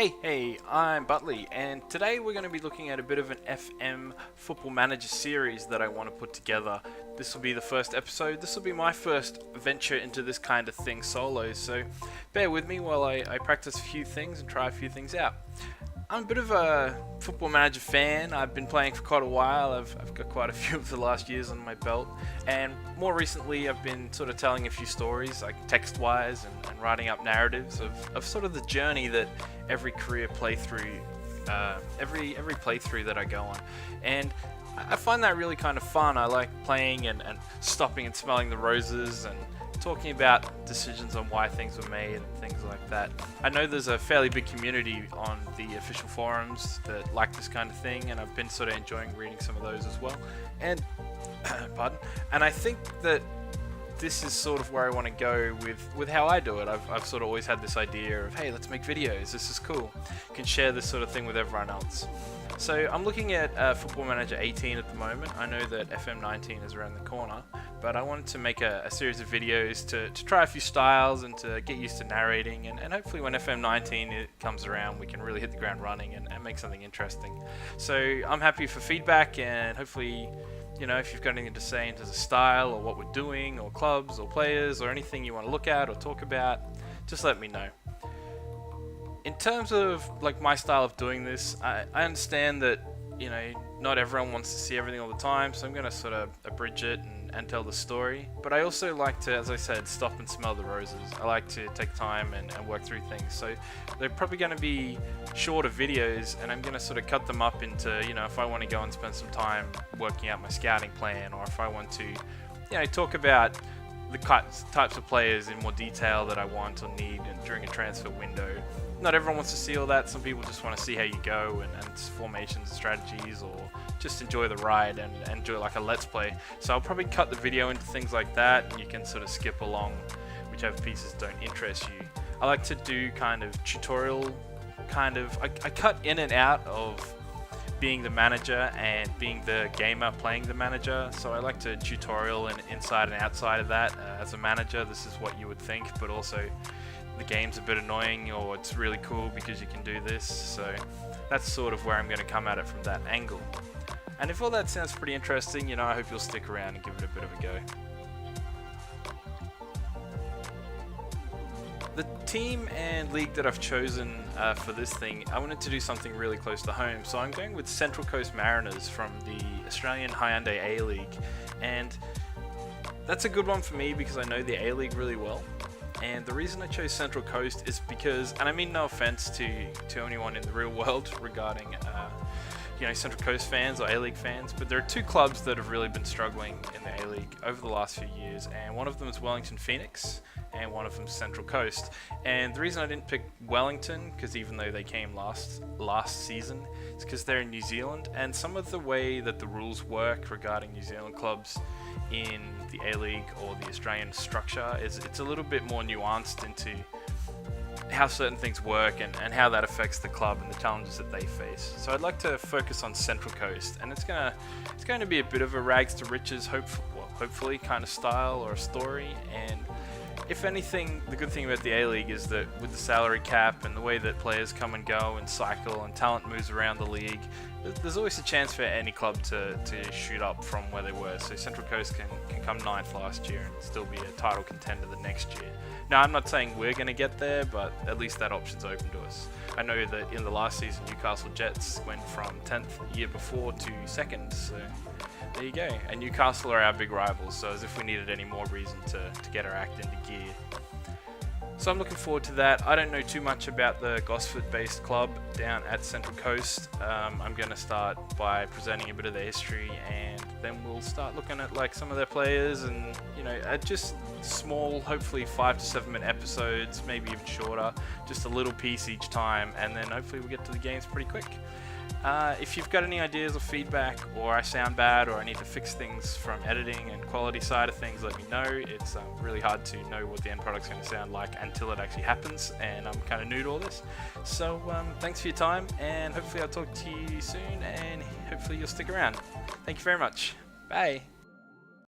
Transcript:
Hey, I'm Butley, and today we're going to be looking at a bit of an FM Football Manager series that I want to put together. This will be the first episode. This will be my first venture into this kind of thing solo, so bear with me while I practice a few things and try a few things out. I'm a bit of a Football Manager fan. I've been playing for quite a while. I've got quite a few of the last years on my belt, and more recently I've been sort of telling a few stories, like text-wise, and writing up narratives of sort of the journey that every career playthrough, every playthrough that I go on. And I find that really kind of fun. I like playing and stopping and smelling the roses and talking about decisions on why things were made and things like that. I know there's a fairly big community on the official forums that like this kind of thing, and I've been sort of enjoying reading some of those as well. And pardon. And I think that this is sort of where I want to go with how I do it. I've sort of always had this idea of, hey, let's make videos, this is cool. You can share this sort of thing with everyone else. So I'm looking at Football Manager 18 at the moment. I know that FM 19 is around the corner, but I wanted to make a series of videos to try a few styles and to get used to narrating, and hopefully when FM 19 comes around we can really hit the ground running and make something interesting. So I'm happy for feedback, and hopefully, you know, if you've got anything to say into the style or what we're doing or clubs or players or anything you want to look at or talk about, just let me know. In terms of like my style of doing this, I understand that, you know, not everyone wants to see everything all the time, so I'm going to sort of abridge it and tell the story. But I also like to, as I said, stop and smell the roses. I like to take time and work through things. So they're probably going to be shorter videos, and I'm going to sort of cut them up into, you know, if I want to go and spend some time working out my scouting plan, or if I want to, you know, talk about the types of players in more detail that I want or need during a transfer window. Not everyone wants to see all that. Some people just want to see how you go and formations and strategies, or just enjoy the ride and enjoy like a let's play. So I'll probably cut the video into things like that, and you can sort of skip along whichever pieces don't interest you. I like to do kind of tutorial I cut in and out of being the manager and being the gamer playing the manager. So I like to tutorial and inside and outside of that. As a manager, this is what you would think, but also the game's a bit annoying, or it's really cool because you can do this. So that's sort of where I'm going to come at it from that angle. And if all that sounds pretty interesting, you know, I hope you'll stick around and give it a bit of a go. The team and league that I've chosen for this thing, I wanted to do something really close to home, so I'm going with Central Coast Mariners from the Australian Hyundai A-League. And that's a good one for me because I know the A-League really well. And the reason I chose Central Coast is because, and I mean no offense to anyone in the real world regarding you know, Central Coast fans or A-League fans, but there are two clubs that have really been struggling in the A-League over the last few years, and one of them is Wellington Phoenix and one of them is Central Coast. And the reason I didn't pick Wellington, because even though they came last season, is because they're in New Zealand, and some of the way that the rules work regarding New Zealand clubs in the A-League or the Australian structure is it's a little bit more nuanced into how certain things work and how that affects the club and the challenges that they face. So I'd like to focus on Central Coast, and it's going to be a bit of a rags to riches, hopefully kind of style or a story. And if anything, the good thing about the A-League is that with the salary cap and the way that players come and go and cycle and talent moves around the league, there's always a chance for any club to shoot up from where they were. So Central Coast can come 9th last year and still be a title contender the next year. Now, I'm not saying we're going to get there, but at least that option's open to us. I know that in the last season, Newcastle Jets went from 10th the year before to 2nd, so there you go. And Newcastle are our big rivals, so as if we needed any more reason to get our act into gear. So I'm looking forward to that. I don't know too much about the Gosford-based club down at Central Coast. I'm going to start by presenting a bit of their history, and then we'll start looking at like some of their players, and you know, just small, hopefully 5 to 7 minute episodes, maybe even shorter, just a little piece each time, and then hopefully we'll get to the games pretty quick. If you've got any ideas or feedback, or I sound bad, or I need to fix things from editing and quality side of things, let me know. It's really hard to know what the end product's going to sound like until it actually happens, and I'm kind of new to all this. So thanks for your time, and hopefully I'll talk to you soon, and hopefully you'll stick around. Thank you very much. Bye.